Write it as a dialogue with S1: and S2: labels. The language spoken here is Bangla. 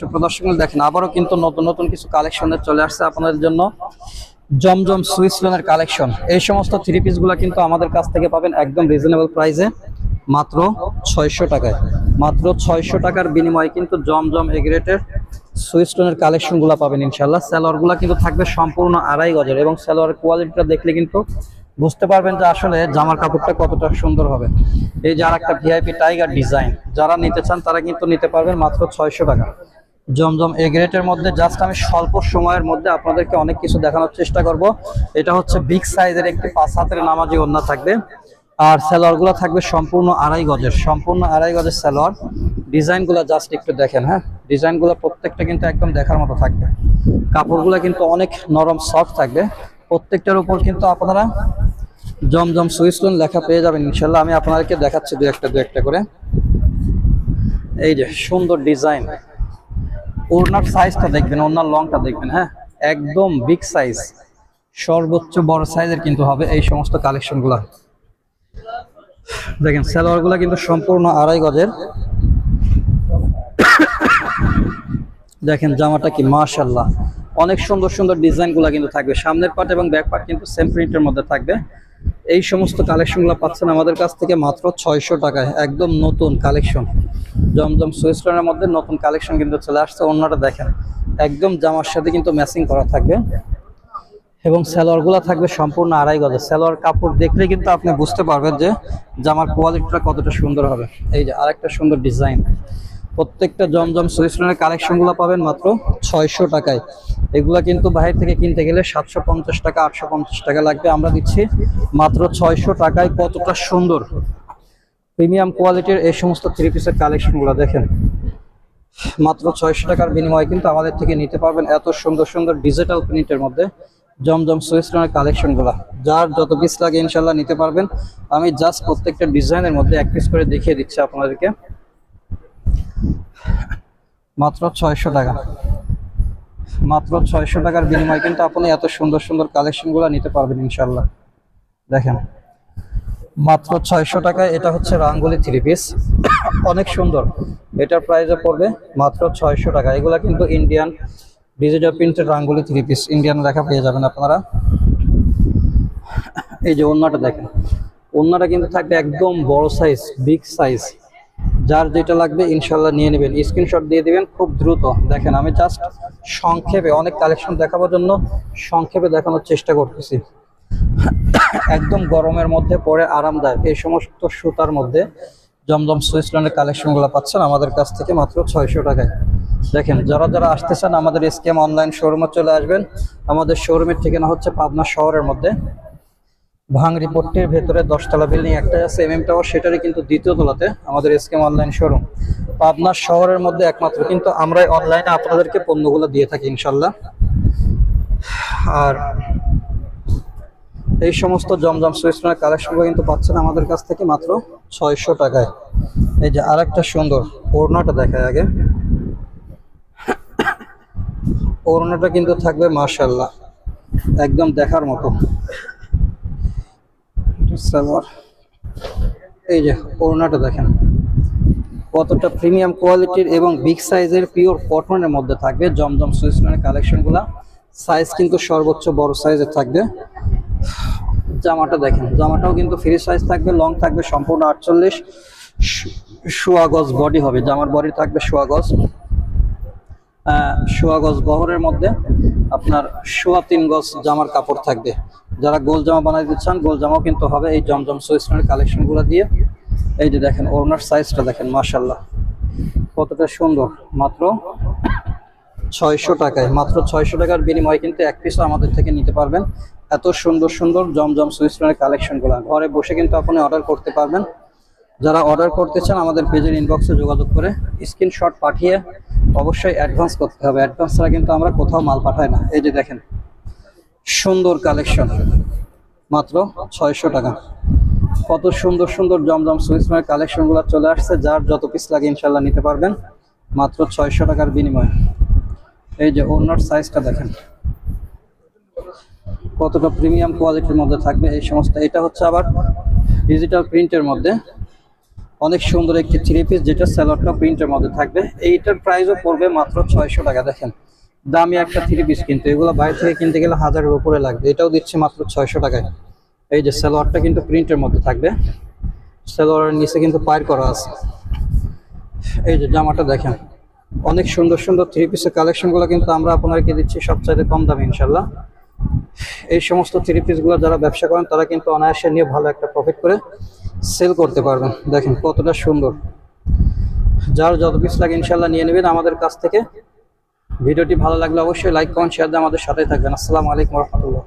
S1: সুপ্রদর্শক দেখেন আবারও কিন্তু নতুন নতুন কিছু কালেকশনের চলে আসছে আপনাদের জন্য। জমজম সুইস লোনের কালেকশন, এই সমস্ত থ্রি পিস গুলা কিন্তু আমাদের কাছ থেকে পাবেন একদম রিজনেবল প্রাইসে, মাত্র 600 টাকায়। মাত্র 600 টাকার বিনিময়ে কিন্তু জমজম এগ্রেটের সুইস লোনের কালেকশন গুলা পাবেন ইনশাল্লাহ। সালোয়ার গুলা কিন্তু থাকবে সম্পূর্ণ আড়াই গজের, এবং সালোয়ারের কোয়ালিটিটা দেখলে কিন্তু বুঝতে পারবেন যে আসলে জামার কাপড়টা কতটা সুন্দর হবে। এই যে আর একটা ভিআইপি টাইগার ডিজাইন, যারা নিতে চান তারা কিন্তু নিতে পারবেন মাত্র 600 টাকা। জমজম এ গ্রেটের মধ্যে জাস্ট আমি স্বল্প সময়ের মধ্যে আপনাদেরকে অনেক কিছু দেখানোর চেষ্টা করব। এটা হচ্ছে বিগ সাইজের একটি 5 হাতের নামাজি ওড়না থাকবে, আর সালোয়ার গুলো থাকবে সম্পূর্ণ আড়াই গজের, সম্পূর্ণ আড়াই গজের সালোয়ার। ডিজাইন গুলা জাস্ট একটু দেখেন, হ্যাঁ ডিজাইন গুলো প্রত্যেকটা কিন্তু একদম দেখার মতো থাকবে। কাপড়গুলো কিন্তু অনেক নরম সফট থাকবে, প্রত্যেকটার উপর কিন্তু আপনারা জমজম সুইস লোন লেখা পেয়ে যাবেন ইনশাল্লাহ। আমি আপনাদেরকে দেখাচ্ছি দু একটা করে। এই যে সুন্দর ডিজাইন, ওড়নার সাইজটা দেখবেন, ওড়নার লংটা দেখবেন, হ্যাঁ একদম বিগ সাইজ, সর্বোচ্চ বড় সাইজের কিন্তু হবে এই সমস্ত কালেকশন গুলা। দেখেন সালোয়ার গুলা কিন্তু সম্পূর্ণ আড়াই গজের। দেখেন জামাটা কি মাশাআল্লাহ, অনেক সুন্দর সুন্দর ডিজাইন গুলা কিন্তু থাকবে। সামনের পার্ট এবং ব্যাক পার্ট কিন্তু সেম প্রিন্টের মধ্যে থাকবে। এই সমস্ত কালেকশন গুলো পাচ্ছেন আমাদের কাছ থেকে মাত্র 600 টাকায়, একদম নতুন কালেকশন। জমজম সুইস লোনের মধ্যে নতুন কালেকশন কিন্তু চলে আসছে। ওড়নাটা দেখেন একদম জামার সাথে কিন্তু ম্যাচিং করা থাকবে, এবং সালোয়ার গুলা থাকবে সম্পূর্ণ আড়াই গজের। সালোয়ার কাপড় দেখলে কিন্তু আপনি বুঝতে পারবেন যে জামার কোয়ালিটিটা কতটা সুন্দর হবে। এই যে আরেকটা সুন্দর ডিজাইন, প্রত্যেকটা জমজম সুইস লোনের কালেকশন গুলো পাবেন মাত্র 600 টাকায়। এগুলা কিন্তু বাইরে থেকে কিনতে গেলে 750 টাকা 850 টাকা লাগবে, আমরা দিচ্ছি মাত্র 600 টাকায়। কতটা সুন্দর প্রিমিয়াম কোয়ালিটির এই সমস্ত থ্রি পিসের কালেকশন গুলো দেখেন, মাত্র 600 টাকার বিনিময়ে কিন্তু আমাদের থেকে নিতে পারবেন এত সুন্দর সুন্দর ডিজিটাল প্রিন্টের মধ্যে জমজম সুইস লোনের কালেকশন গুলা। যার যত পিস লাগে ইনশাল্লাহ নিতে পারবেন। আমি জাস্ট প্রত্যেকটা ডিজাইনের মধ্যে এক পিস করে দেখিয়ে দিচ্ছি আপনাদেরকে। মাত্র 600 টাকা, মাত্র 600 টাকার বিনিময়ে কিন্তু আপনি এত সুন্দর সুন্দর কালেকশন গুলা নিতে পারবেন ইনশাল্লাহ। দেখেন মাত্র 600 টাকায়। এটা হচ্ছে রাঙ্গুলি থ্রি পিস, অনেক সুন্দর। এটার প্রাইসে পড়বে মাত্র 600 টাকা। এগুলা কিন্তু ইন্ডিয়ান ডিজিটাল প্রিন্টের রাঙ্গুলি থ্রি পিস, ইন্ডিয়ান লেখা পেয়ে যাবেন আপনারা। এই যে ওড়নাটা দেখেন, ওড়নাটা কিন্তু থাকবে একদম বড় সাইজ, বিগ সাইজ। যার যেটা লাগবে ইনশাল্লাহ নিয়ে নেবেন, স্ক্রিনশট দিয়ে দিবেন খুব দ্রুত। দেখেন আমি জাস্ট সংক্ষেপে অনেক কালেকশন দেখাবার জন্য সংক্ষেপে দেখানোর চেষ্টা করতেছি। একদম গরমের মধ্যে পরে আরামদায়ক এই সমস্ত সুতার মধ্যে জমজম সুইস লোনের কালেকশন গুলো পাচ্ছেন আমাদের কাছ থেকে মাত্র 600 টাকায়। দেখেন যারা যারা আসতে চান আমাদের এসকেএম অনলাইন শোরুমে চলে আসবেন। আমাদের শোরুমের ঠিকানা হচ্ছে পাবনা শহরের মধ্যে, ভাঙড়ি পট্টির ভেতরে 10তলা বিল্ডিং একটা আছে এমএম টাওয়ার, সেটারই কিন্তু দ্বিতীয় তলাতে আমাদের এসকেএম অনলাইন শোরুম। পাবনা শহরের মধ্যে একমাত্র কিন্তু আমরাই অনলাইনে আপনাদেরকে পণ্যগুলো দিয়ে থাকি ইনশাল্লাহ। আর এই সমস্ত জমজম সুইস লোনের কালেকশনগুলো কিন্তু পাচ্ছেন আমাদের কাছ থেকে মাত্র 600 টাকায়। এই যে আরেকটা সুন্দর ওড়নাটা দেখায় আগে, ওড়নাটা কিন্তু থাকবে মাশাআল্লাহ একদম দেখার মতো। সালোয়ার, এই যে ওড়নাটা দেখেন কতটা প্রিমিয়াম কোয়ালিটির এবং বিগ সাইজের পিওর কটনের মধ্যে থাকবে জমজম সুইস লোনের কালেকশনগুলো। সাইজ কিন্তু সর্বোচ্চ বড় সাইজের থাকবে। জামাটা দেখেন, জামাটাও কিন্তু ফ্রি সাইজ থাকবে, লং থাকবে সম্পূর্ণ 48, সোয়া গজ বডি হবে। জামার বডি থাকবে সোয়া গজ, সোয়া গজ বহরের মধ্যে আপনার সোয়া 3 গজ জামার কাপড় থাকবে। যারা গোল জামা বানাইতে চান গোল জামাও কিন্তু হবে এই জমজম সুইস লোনের কালেকশন গুলো দিয়ে। এই যে দেখেন ওড়নার সাইজটা দেখেন মাশাআল্লাহ কতটা সুন্দর, মাত্র 600 টাকায়। মাত্র 600 টাকার বিনিময়ে কিন্তু এক পিসও আমাদের থেকে নিতে পারবেন এত সুন্দর সুন্দর জমজম সুইস লোনের কালেকশন গুলো। ঘরে বসে কিন্তু আপনি অর্ডার করতে পারবেন। যারা অর্ডার করতে চান আমাদের পেজের ইনবক্সে যোগাযোগ করে স্ক্রিনশট পাঠিয়ে অবশ্যই অ্যাডভান্স করতে হবে, অ্যাডভান্স ছাড়া কিন্তু আমরা কোথাও মাল পাঠাই না। এই যে দেখেন সুন্দর কালেকশন, মাত্র 600 টাকা। কত সুন্দর সুন্দর জমজম সুইস লোনের কালেকশন গুলো চলে আসছে। যার যত পিস লাগে ইনশাল্লাহ নিতে পারবেন মাত্র 600 টাকার বিনিময়ে। এই যে ওড়নার সাইজটা দেখেন কতটা প্রিমিয়াম কোয়ালিটির মধ্যে থাকবে এই সমস্ত। এটা হচ্ছে আবার ডিজিটাল প্রিন্টের মধ্যে, অনেক সুন্দর একটি থ্রি পিস, যেটা সালোয়ারটা প্রিন্টের মধ্যে থাকবে। এইটার প্রাইসও পড়বে মাত্র 600 টাকা। দেখেন দামি একটা থ্রি পিস, কিন্তু এগুলো বাইরে থেকে কিনতে গেলে 1000-এর উপরে লাগবে, এটাও দিচ্ছে মাত্র 600 টাকায়। এই যে সালোয়ারটা কিন্তু প্রিন্টের মধ্যে থাকবে, সালোয়ারের নিচে কিন্তু পায়ের করা আছে। এই যে জামাটা দেখেন, অনেক সুন্দর সুন্দর থ্রি পিসের কালেকশনগুলো কিন্তু আমরা আপনাদেরকে দিচ্ছি সবচাইতে কম দামে ইনশাল্লাহ। এই সমস্ত থ্রি পিসগুলো যারা ব্যবসা করেন তারা কিন্তু অনায়াসে নিয়ে ভালো একটা প্রফিট করে সেল করতে পারবেন। দেখেন কতটা সুন্দর, যার যত পিস লাগে ইনশাল্লাহ নিয়ে নেবেন আমাদের কাছ থেকে। ভিডিওটি ভালো লাগলে অবশ্যই লাইক কমেন্ট শেয়ার দিয়ে আমাদের সাথেই থাকবেন। আসসালামু আলাইকুম রহমতুল্লাহ।